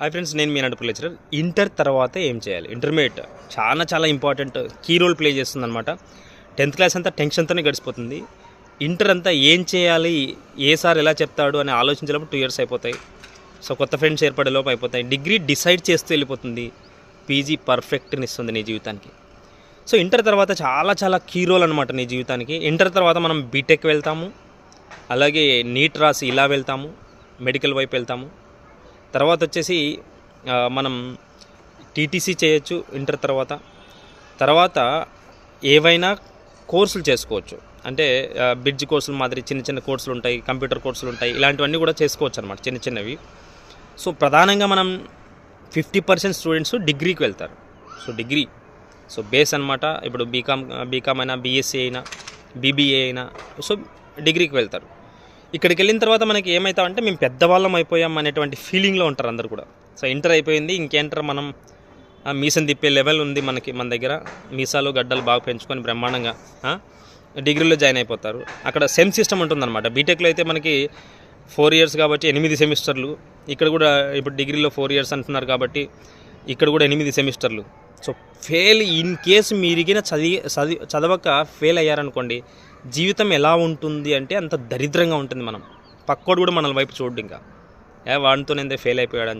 Hi friends, నేను మీ నడుపు lecturer. Inter తర్వాత ఏం చేయాలి? ఇంటర్మీడియట్ చాలా ఇంపార్టెంట్, కీ రోల్ ప్లే చేస్తుందన్నమాట. 10th క్లాస్ అంతా టెన్షన్తోనే గడిచిపోతుంది. ఇంటర్ అంతా ఏం చేయాలి, ఏ సార్ ఎలా చెప్తాడు అని ఆలోచించేటప్పుడు 2 years అయిపోతాయి. సో కొత్త ఫ్రెండ్స్ ఏర్పడేలోపు అయిపోతాయి. డిగ్రీ డిసైడ్ చేస్తూ వెళ్ళిపోతుంది. పీజీ పర్ఫెక్ట్ని ఇస్తుంది నీ జీవితానికి. సో ఇంటర్ తర్వాత చాలా కీ రోల్ అనమాట నీ జీవితానికి. ఇంటర్ తర్వాత మనం బీటెక్ వెళ్తాము, అలాగే నీట్ రాసి ఇలా వెళ్తాము, మెడికల్ వైపు వెళ్తాము. తర్వాత వచ్చేసి మనం టీటీసీ చేయొచ్చు ఇంటర్ తర్వాత ఏవైనా కోర్సులు చేసుకోవచ్చు. అంటే బ్రిడ్జ్ కోర్సులు మాదిరి చిన్న కోర్సులు ఉంటాయి, కంప్యూటర్ కోర్సులు ఉంటాయి, ఇలాంటివన్నీ కూడా చేసుకోవచ్చు అనమాట, చిన్నవి. సో ప్రధానంగా మనం 50% స్టూడెంట్స్ డిగ్రీకి వెళ్తారు. సో బేస్ అనమాట. ఇప్పుడు బీకామ్ అయినా, బీఎస్సీ అయినా, బీబీఏ అయినా, సో డిగ్రీకి వెళ్తారు. ఇక్కడికి వెళ్ళిన తర్వాత మనకి ఏమవుతామంటే మేము పెద్దవాళ్ళం అయిపోయాం అనేటువంటి ఫీలింగ్లో ఉంటారు అందరు కూడా. సో ఇంటర్ అయిపోయింది, ఇంకేంటర్ మనం మీసం తిప్పే లెవెల్ ఉంది మన దగ్గర. మీసాలు గడ్డలు బాగా పెంచుకొని బ్రహ్మాండంగా డిగ్రీలో జాయిన్ అయిపోతారు. అక్కడ సెమ్ సిస్టమ్ ఉంటుందన్నమాట. బీటెక్లో అయితే మనకి 4 years కాబట్టి 8 సెమిస్టర్లు. ఇక్కడ కూడా ఇప్పుడు డిగ్రీలో 4 years అంటున్నారు కాబట్టి ఇక్కడ కూడా 8 సెమిస్టర్లు. సో ఫెయిల్ ఇన్ కేసు మీరిగిన చదవక ఫెయిల్ అయ్యారనుకోండి, జీవితం ఎలా ఉంటుంది అంటే అంత దరిద్రంగా ఉంటుంది. పక్కోడు కూడా మన వైపు చూడు, ఇంకా వాడితో నేను ఫెయిల్ అయిపోయాడని